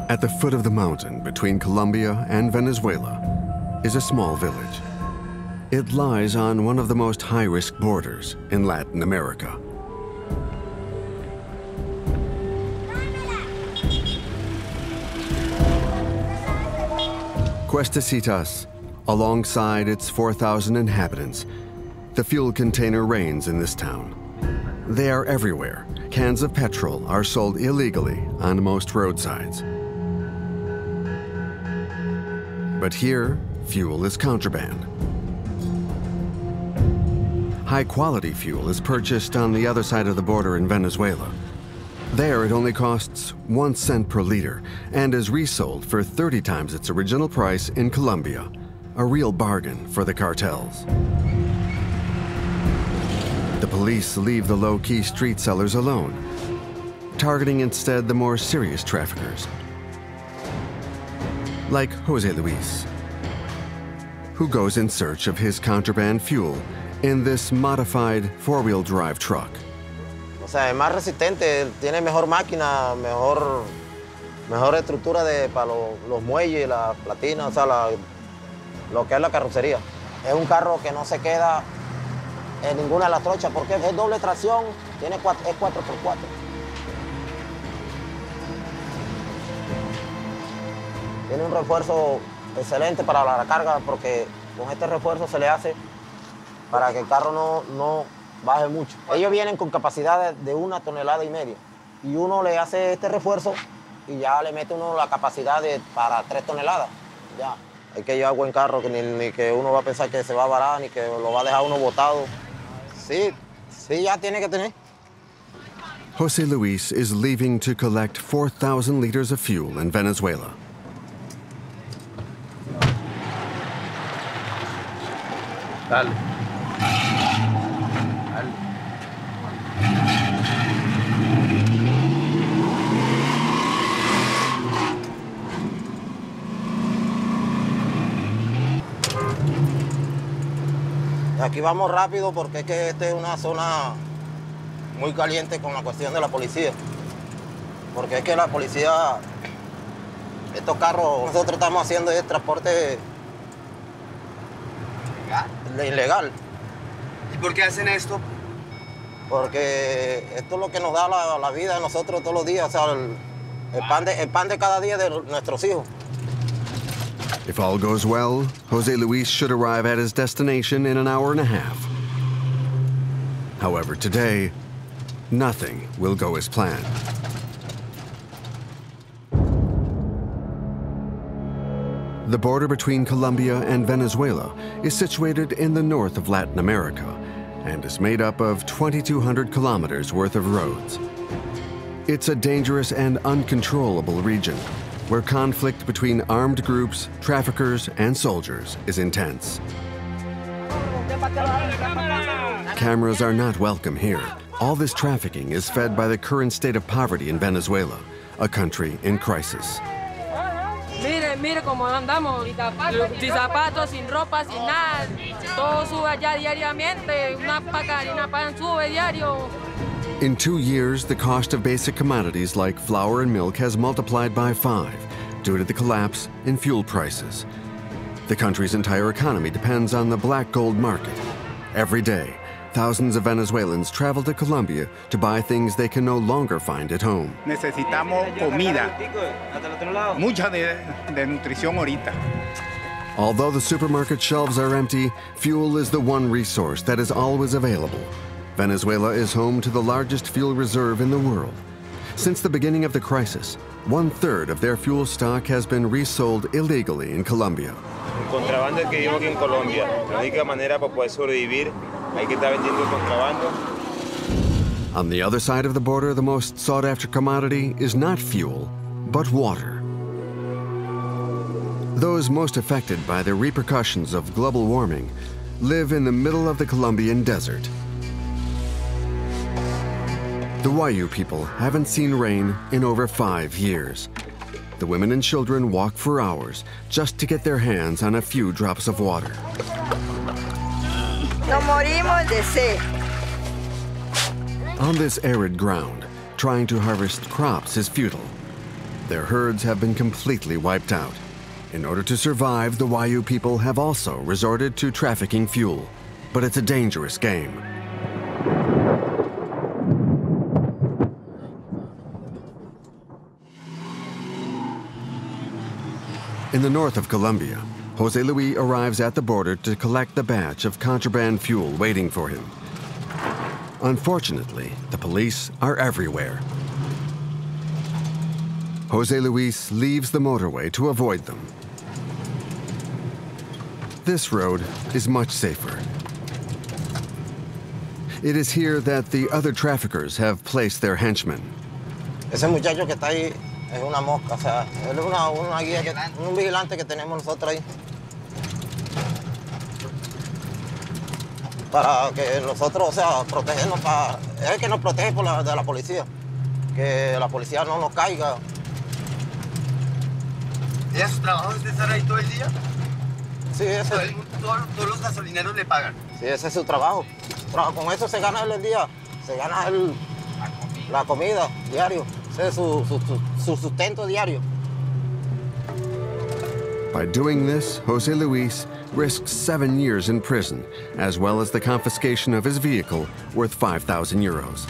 At the foot of the mountain between Colombia and Venezuela is a small village. It lies on one of the most high-risk borders in Latin America. Cuestecitas, alongside its 4,000 inhabitants, the fuel container reigns in this town. They are everywhere. Cans of petrol are sold illegally on most roadsides. But here, fuel is contraband. High-quality fuel is purchased on the other side of the border in Venezuela. There, it only costs 1 cent per liter and is resold for 30 times its original price in Colombia, a real bargain for the cartels. The police leave the low-key street sellers alone, targeting instead the more serious traffickers, like Jose Luis, who goes in search of his contraband fuel in this modified four-wheel drive truck. O sea, es más resistente, tiene mejor máquina, mejor estructura para los muelles, la platina, o sea, lo que es la carrocería. Es un carro que no se queda en ninguna de las trochas porque es doble tracción, es 4x4. Tiene un refuerzo excelente para la carga porque con este refuerzo se le hace para que el carro no baje mucho. Ellos vienen con capacidad de 1,5 toneladas y uno le hace este refuerzo y ya le mete uno la capacidad para 3 toneladas. Ya. Hay que llevar buen carro, que ni que uno va a pensar que se va a varar ni que lo va a dejar uno botado. Sí, ya tiene que tener. Jose Luis is leaving to collect 4,000 liters of fuel in Venezuela. Dale. Aquí vamos rápido porque es que esta es una zona muy caliente con la cuestión de la policía. Porque es que la policía, estos carros, nosotros estamos haciendo el transporte ilegal. ¿Y por qué hacen esto? Porque esto es lo que nos da la vida a nosotros todos los días, o sea, el pan de cada día de nuestros hijos. If all goes well, Jose Luis should arrive at his destination in an hour and a half. However, today, nothing will go as planned. The border between Colombia and Venezuela is situated in the north of Latin America and is made up of 2,200 kilometers worth of roads. It's a dangerous and uncontrollable region where conflict between armed groups, traffickers, and soldiers is intense. Cameras are not welcome here. All this trafficking is fed by the current state of poverty in Venezuela, a country in crisis. Mire cómo andamos, sin zapatos, sin ropa, sin nada. Todo sube allá diariamente, una paca de harina pan sube diario. In 2 years, the cost of basic commodities like flour and milk has multiplied by 5 due to the collapse in fuel prices. The country's entire economy depends on the black gold market. Every day, thousands of Venezuelans travel to Colombia to buy things they can no longer find at home. Necesitamos comida, mucha de nutrición ahorita. Although the supermarket shelves are empty, fuel is the one resource that is always available. Venezuela is home to the largest fuel reserve in the world. Since the beginning of the crisis, 1/3 of their fuel stock has been resold illegally in Colombia. El contrabando es que vivimos aquí en Colombia. La única manera para poder sobrevivir hay que estar vendiendo el contrabando. On the other side of the border, the most sought-after commodity is not fuel, but water. Those most affected by the repercussions of global warming live in the middle of the Colombian desert. The Wayu people haven't seen rain in over 5 years. The women and children walk for hours just to get their hands on a few drops of water. Nos morimos de sed. On this arid ground, trying to harvest crops is futile. Their herds have been completely wiped out. In order to survive, the Wayu people have also resorted to trafficking fuel, but it's a dangerous game. In the north of Colombia, Jose Luis arrives at the border to collect the batch of contraband fuel waiting for him. Unfortunately, the police are everywhere. Jose Luis leaves the motorway to avoid them. This road is much safer. It is here that the other traffickers have placed their henchmen. Ese muchacho que está ahí es una mosca, o sea, él es una guía, un vigilante que tenemos nosotros ahí. Para que nosotros, o sea, protegernos, es el que nos protege de la policía, que la policía no nos caiga. ¿Y es su trabajo de estar ahí todo el día? Sí, Todos los gasolineros le pagan. Sí, ese es su trabajo. Con eso se gana el día, se gana la comida diario, ese es su sustento diario. By doing this, Jose Luis risks 7 years in prison, as well as the confiscation of his vehicle worth 5,000 euros.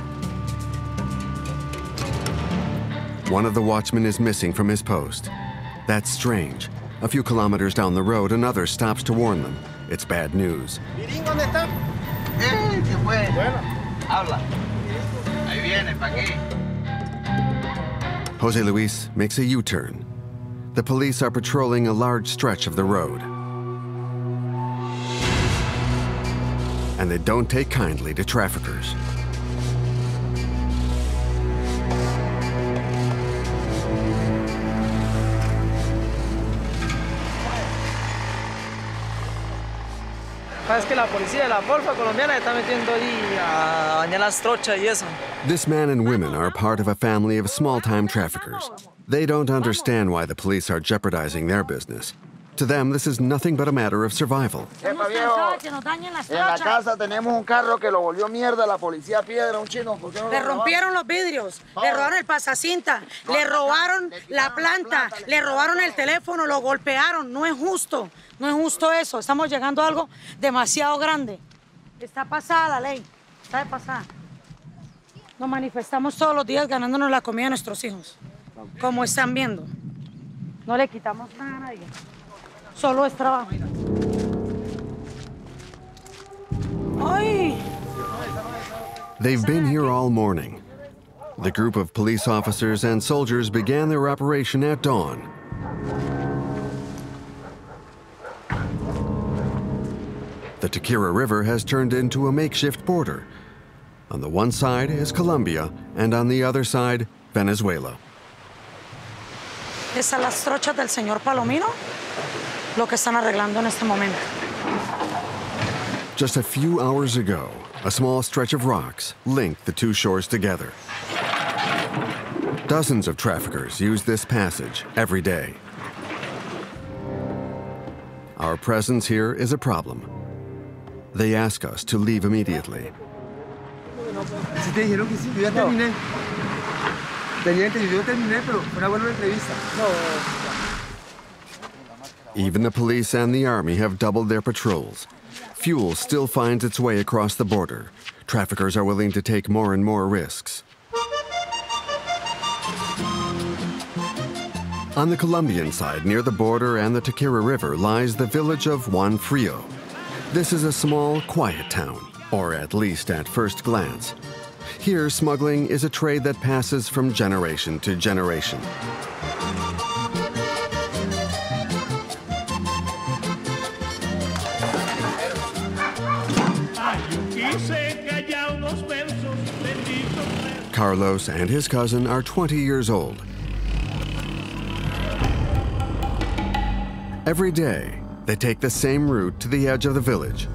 One of the watchmen is missing from his post. That's strange. A few kilometers down the road, another stops to warn them. It's bad news. ¿Mirín dónde está? ¿Qué fue? Bueno. Habla. Ahí viene, ¿para qué? Jose Luis makes a U-turn. The police are patrolling a large stretch of the road. And they don't take kindly to traffickers. Es que la policía, la Polfa colombiana está metiendo ahí a bañar las trochas y eso. This man and women are part of a family of small-time traffickers. They don't understand why the police are jeopardizing their business. To them, this is nothing but a matter of survival. En la casa tenemos un carro que lo volvió mierda, la policía piedra, un chino. ¿Por qué no le rompieron los vidrios, le robaron el pasacinta, le robaron la planta, le robaron el teléfono, lo golpearon. No es justo, no es justo eso. Estamos llegando a algo demasiado grande. Está pasada la ley, está de pasada. Nos manifestamos todos los días ganándonos la comida a nuestros hijos. Como están viendo, no le quitamos nada a nadie. Solo es trabajo. Ay. They've been here all morning. The group of police officers and soldiers began their operation at dawn. The Tequira River has turned into a makeshift border. On the one side is Colombia, and on the other side, Venezuela. Esas las trochas del señor Palomino, lo que están arreglando en este momento. Just a few hours ago, a small stretch of rocks linked the two shores together. Dozens of traffickers use this passage every day. Our presence here is a problem. They ask us to leave immediately. Si te dijeron que sí, yo ya terminé. Yo terminé, pero fue una buena entrevista. Even the police and the army have doubled their patrols. Fuel still finds its way across the border. Traffickers are willing to take more and more risks. On the Colombian side, near the border and the Tequira River, lies the village of Juan Frio. This is a small, quiet town, or at least at first glance. Here, smuggling is a trade that passes from generation to generation. Carlos and his cousin are 20 years old. Every day, they take the same route to the edge of the village.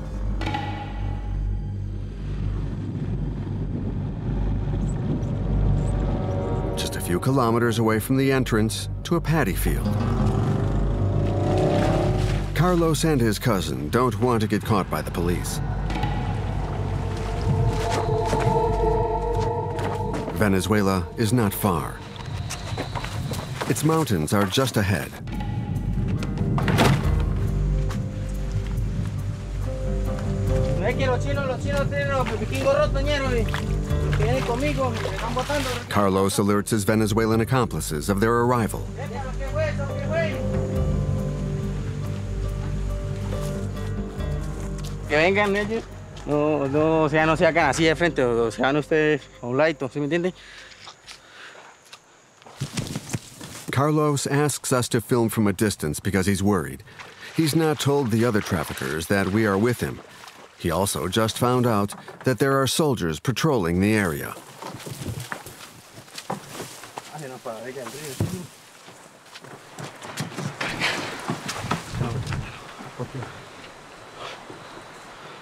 Just a few kilometers away from the entrance to a paddy field. Carlos and his cousin don't want to get caught by the police. Venezuela is not far. Its mountains are just ahead. Carlos alerts his Venezuelan accomplices of their arrival. Que vengan ellos. No se hagan así de frente, o se van ustedes a un ladito, ¿sí me entienden? Carlos asks us to film from a distance because he's worried. He's not told the other traffickers that we are with him. He also just found out that there are soldiers patrolling the area.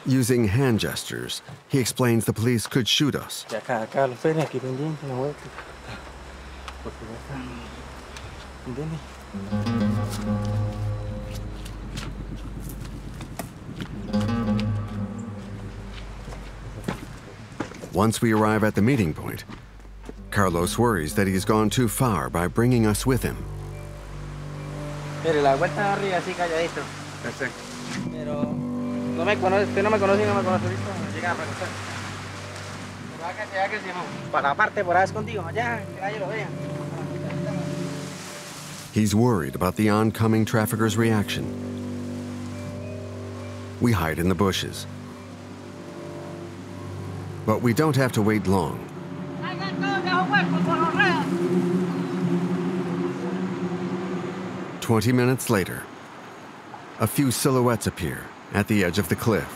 Using hand gestures, he explains the police could shoot us. Once we arrive at the meeting point, Carlos worries that he's gone too far by bringing us with him. Mire, la vuelta arriba así calladito. Pero no me conoce, usted no me conoce y no me conoce ahorita, me llega a reconocer. Pero hágase si no, para la parte por ahí escondido, allá, que nadie lo vea. He's worried about the oncoming traffickers' reaction. We hide in the bushes. But we don't have to wait long. 20 minutes later, a few silhouettes appear at the edge of the cliff.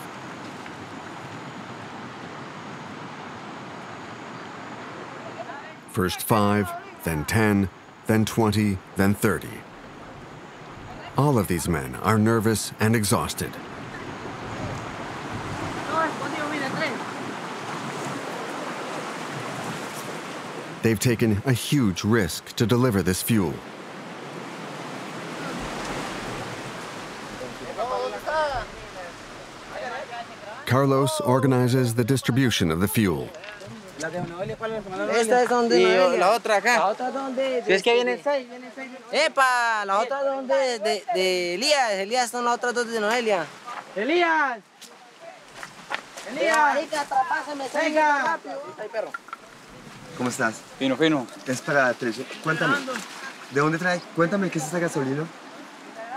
First 5, then 10, then 20, then 30. All of these men are nervous and exhausted. They've taken a huge risk to deliver this fuel. Carlos organizes the distribution of the fuel. Esta es donde y la otra acá. La otra donde. Si es que vienen 6, Epa, la otra donde de Elías. Elías son las otras dos de Noelia. Elías. Elías. Venga. Perro. ¿Cómo estás? Fino, fino. Es para televisión. Cuéntame. ¿De dónde trae? Cuéntame qué es esta gasolina.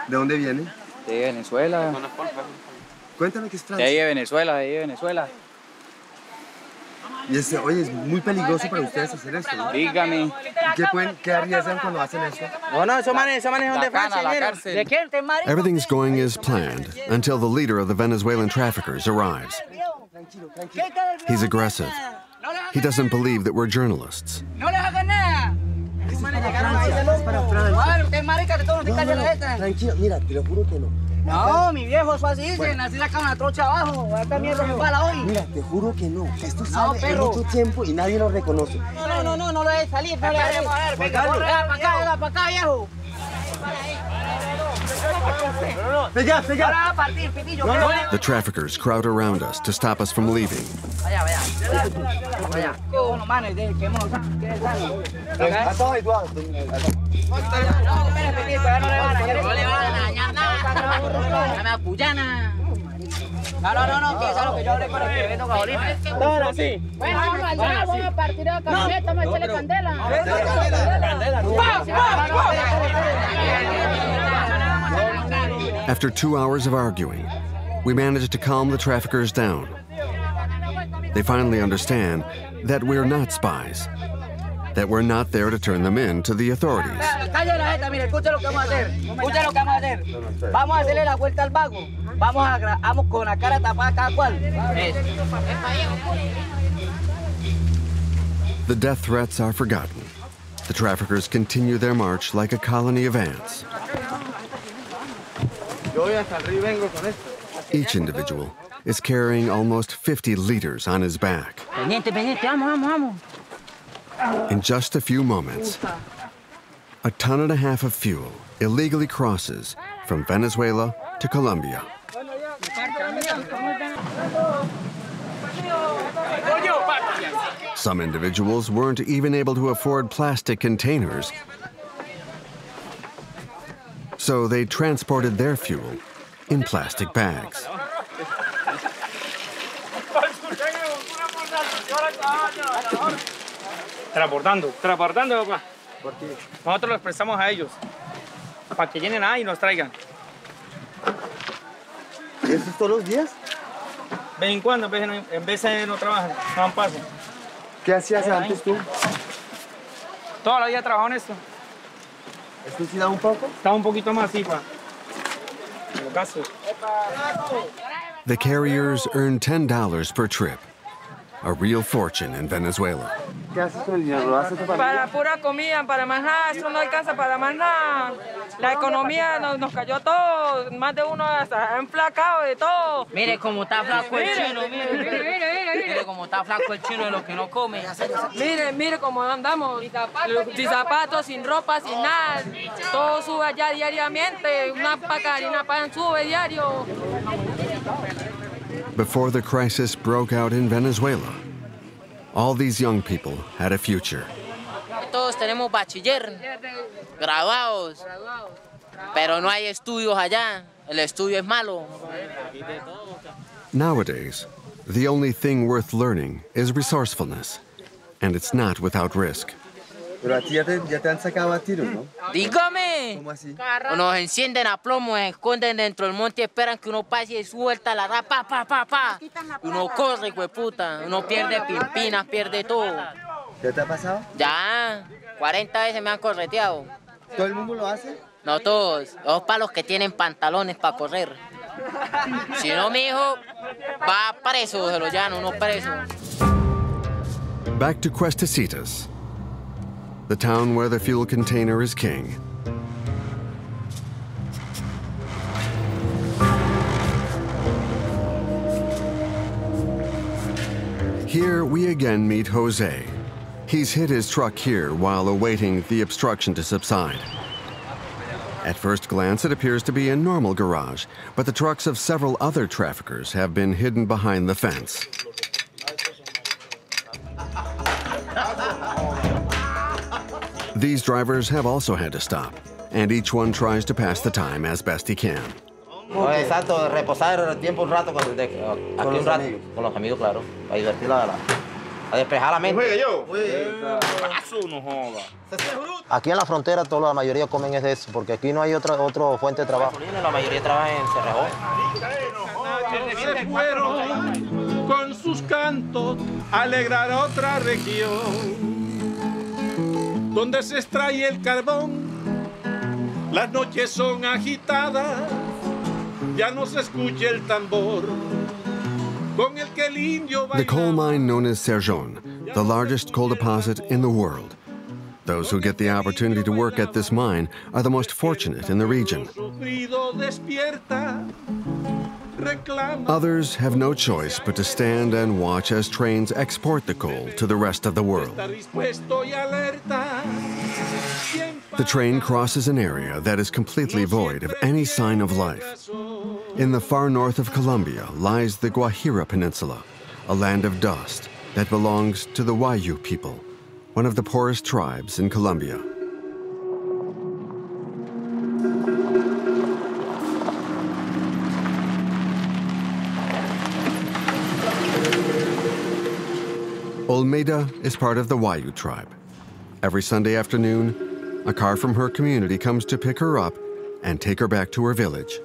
¿De dónde viene? De Venezuela. Cuéntame qué es de ahí de Venezuela, de ahí de Venezuela. Y oye, es muy peligroso para ustedes hacer esto, ¿no? Dígame. ¿Qué arriesgan cuando hacen esto? Bueno, esos manes son de Francia. ¿De quién te marico? Everything's going as planned until the leader of the Venezuelan traffickers arrives. He's aggressive. He doesn't believe that we're journalists. No les hagan nada. Tranquilo, mira, te lo juro que no. No, mi viejo, eso así dicen, así sacan una trocha abajo, esta mierda me bala hoy. Mira, te juro que no, esto sale en mucho tiempo y nadie lo reconoce. No lo dejes salir, no lo dejes. Venga, para acá, viejo. The traffickers crowd around us to stop us from leaving. No, que es algo que yo hablé con el que vendo gasolina. Todo así. Bueno, vamos a partir de la camioneta, vamos a echarle candela. After 2 hours of arguing, we managed to calm the traffickers down. they finally understand that we're not spies, that we're not there to turn them in to the authorities. Calle la jeta, mire, escucha lo que vamos a hacer. Escucha lo que vamos a hacer. Vamos a hacerle la vuelta al vago. Vamos con la cara tapada cada cual. The death threats are forgotten. The traffickers continue their march like a colony of ants. Each individual is carrying almost 50 liters on his back. In just a few moments, 1.5 tons of fuel illegally crosses from Venezuela to Colombia. Some individuals weren't even able to afford plastic containers, so they transported their fuel in plastic bags. Transportando, papá. Nosotros los prestamos a ellos para que llenen ahí y nos traigan. ¿Y eso es todos los días? Ven en cuando, en veces no trabajan, no dan paso. ¿Qué hacías antes tú? Toda la vida he trabajado en esto. ¿Esto sí da un poco? Está un poquito más, sí, pa. En el caso. The carriers earn $10 per trip, a real fortune in Venezuela. ¿Qué haces con el dinero? ¿Lo haces tu familia? Para pura comida, para más nada, eso no alcanza para más nada. La economía nos cayó todo, más de uno hasta enflacado de todo. Mire cómo está flaco el chino, mire cómo está flaco el chino de lo que no come. Mire cómo andamos, sin zapatos, sin ropa, sin nada. Todo sube allá diariamente, una paca de harina pan sube diario. Before the crisis broke out in Venezuela, all these young people had a future. Todos tenemos bachiller, graduados, pero no hay estudios allá. El estudio es malo. Nowadays, the only thing worth learning is resourcefulness, and it's not without risk. Pero a ti ya te han sacado a tiro, ¿no? Dígame. ¿Cómo así? Nos encienden a plomo, se esconden dentro del monte y esperan que uno pase y suelta la da, pa. Uno corre, hueputa. Uno pierde pimpinas, pierde todo. ¿Ya te ha pasado? Ya, 40 veces me han correteado. ¿Todo el mundo lo hace? No todos, los para los que tienen pantalones para correr. Si no, mi hijo va preso, se lo llevan uno preso. Back to Cuestecitas, the town where the fuel container is king. Here we again meet Jose. He's hid his truck here while awaiting the obstruction to subside. At first glance, it appears to be a normal garage, but the trucks of several other traffickers have been hidden behind the fence. These drivers have also had to stop, and each one tries to pass the time as best he can. Exacto, reposar el tiempo un rato aquí un rato, con los amigos, claro, para divertir a despejar la mente. Aquí en la frontera toda la mayoría comen es de eso, porque aquí no hay otra fuente de trabajo. La mayoría trabaja en Cerrejón. Se fueron con sus cantos a alegrar a otra región donde se extrae el carbón. Las noches son agitadas, ya no se escucha el tambor con el que el indio baila. The coal mine known as Cerrejón, the largest coal deposit in the world. Those who get the opportunity to work at this mine are the most fortunate in the region. Others have no choice but to stand and watch as trains export the coal to the rest of the world. The train crosses an area that is completely void of any sign of life. In the far north of Colombia lies the Guajira Peninsula, a land of dust that belongs to the Wayu people, one of the poorest tribes in Colombia. Olmeida is part of the Wayu tribe. Every Sunday afternoon, a car from her community comes to pick her up and take her back to her village.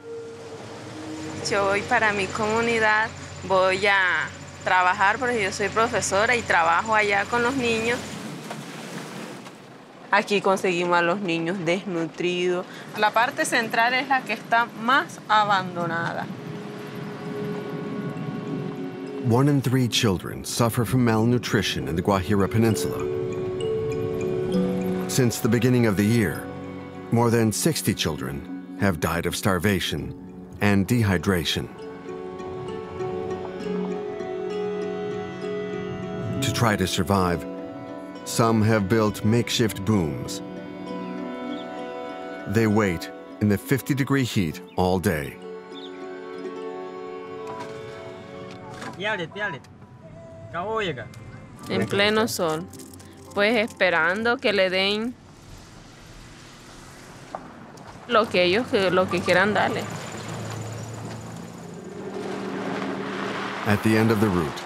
Yo voy para mi comunidad, voy a trabajar porque yo soy profesora y trabajo allá con los niños. Aquí conseguimos a los niños desnutridos. La parte central es la que está más abandonada. 1 in 3 children suffer from malnutrition in the Guajira Peninsula. Since the beginning of the year, more than 60 children have died of starvation and dehydration. To try to survive, some have built makeshift booms. They wait in the 50-degree heat all day. En pleno sol, pues esperando que le den lo que quieran darle. At the end of the route,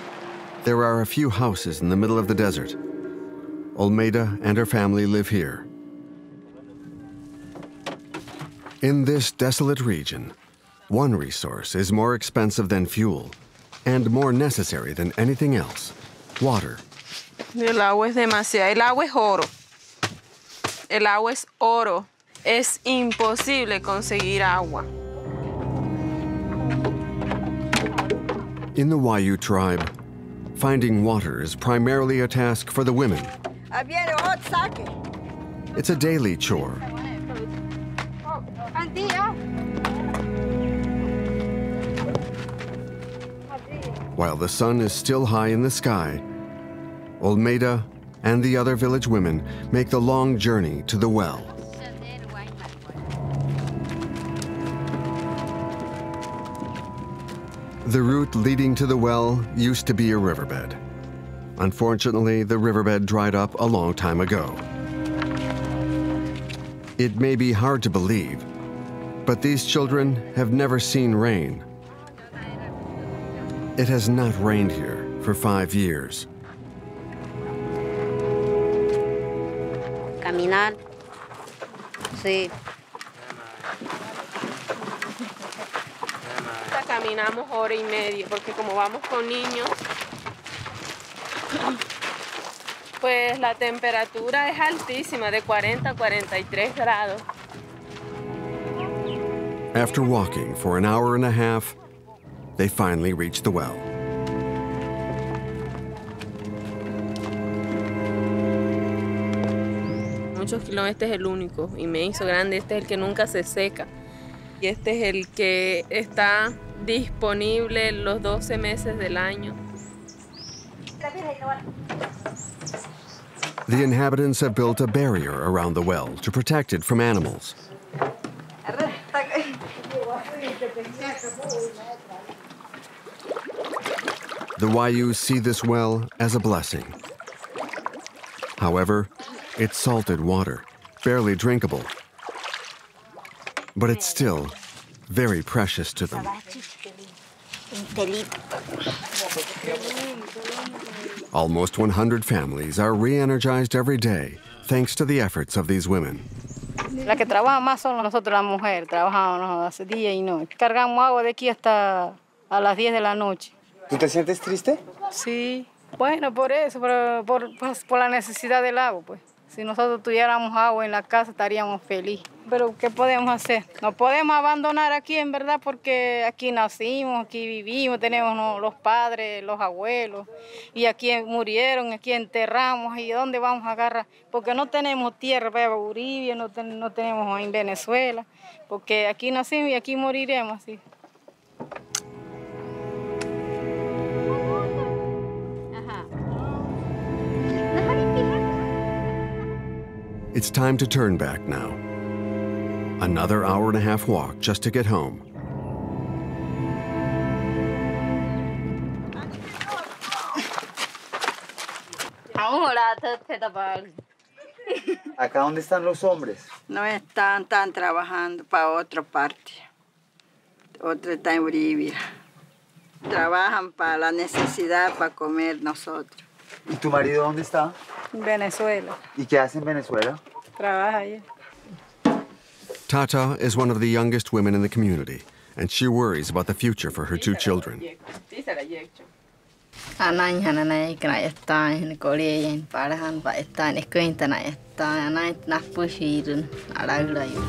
there are a few houses in the middle of the desert. Olmeida and her family live here. In this desolate region, one resource is more expensive than fuel and more necessary than anything else: water. El agua es demasiado. El agua es oro. El agua es oro. Es imposible conseguir agua. In the Wayu tribe, finding water is primarily a task for the women. It's a daily chore. While the sun is still high in the sky, Olmeida and the other village women make the long journey to the well. The route leading to the well used to be a riverbed. Unfortunately, the riverbed dried up a long time ago. It may be hard to believe, but these children have never seen rain. It has not rained here for 5 years. Caminar. Sí. Caminamos hora y media porque como vamos con niños, pues la temperatura es altísima, de 40 a 43 grados. After walking for an hour and a half, they finally reach the well. Muchos kilómetros, este es el único, inmenso, grande, este es el que nunca se seca. Y este es el que está disponible los 12 meses del año. The inhabitants have built a barrier around the well to protect it from animals. The Wayus see this well as a blessing. However, it's salted water, barely drinkable. But it's still very precious to them. Almost 100 families are re-energized every day thanks to the efforts of these women. La que trabaja más son nosotros, las mujeres. Trabajamos hace día y noche. Cargamos agua de aquí hasta a las 10 de la noche. ¿Tú te sientes triste? Sí. Bueno, por eso, por la necesidad del agua, pues. Si nosotros tuviéramos agua en la casa, estaríamos felices. Pero, ¿qué podemos hacer? No podemos abandonar aquí, en verdad, porque aquí nacimos, aquí vivimos, tenemos los padres, los abuelos, y aquí murieron, aquí enterramos, ¿y dónde vamos a agarrar? Porque no tenemos tierra para Bolivia, no tenemos en Venezuela, porque aquí nacimos y aquí moriremos, así. It's time to turn back now. Another hour and a half walk just to get home. ¿Acá dónde están los hombres? No están trabajando para otra parte. Otro está en Bolivia. Trabajan para la necesidad, para comer nosotros. ¿Y tu marido dónde está? En Venezuela. ¿Y qué hace en Venezuela? Trabaja allá. Tata is one of the youngest women in the community, and she worries about the future for her 2 children. Ananya nanay kana estain korean parahan pa estain eskuinta na estain anay na pushirun aragrayo.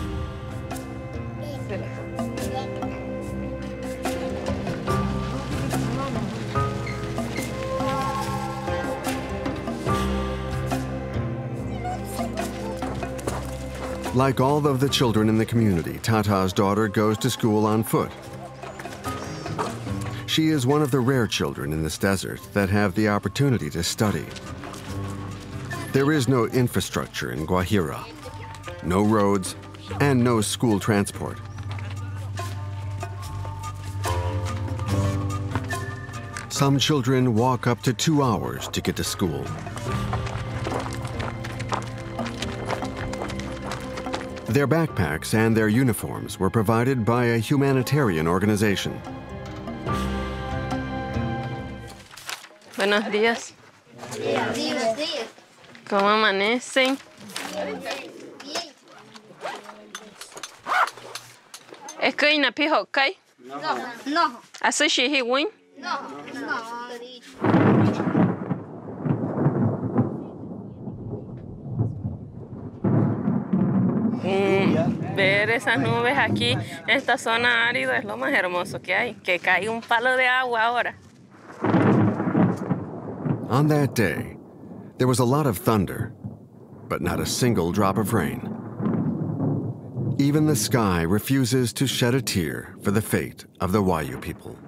Like all of the children in the community, Tata's daughter goes to school on foot. She is one of the rare children in this desert that have the opportunity to study. There is no infrastructure in Guajira, no roads, and no school transport. Some children walk up to 2 hours to get to school. Their backpacks and their uniforms were provided by a humanitarian organization. Buenos días. Buenos días. ¿Cómo amanecen? ¿Es que hay una pija, ok? No. ¿Así she he win? No. Ver esas nubes aquí en esta zona árida es lo más hermoso que hay. Que cae un palo de agua ahora. On that day, there was a lot of thunder, but not a single drop of rain. Even the sky refuses to shed a tear for the fate of the Wayu people.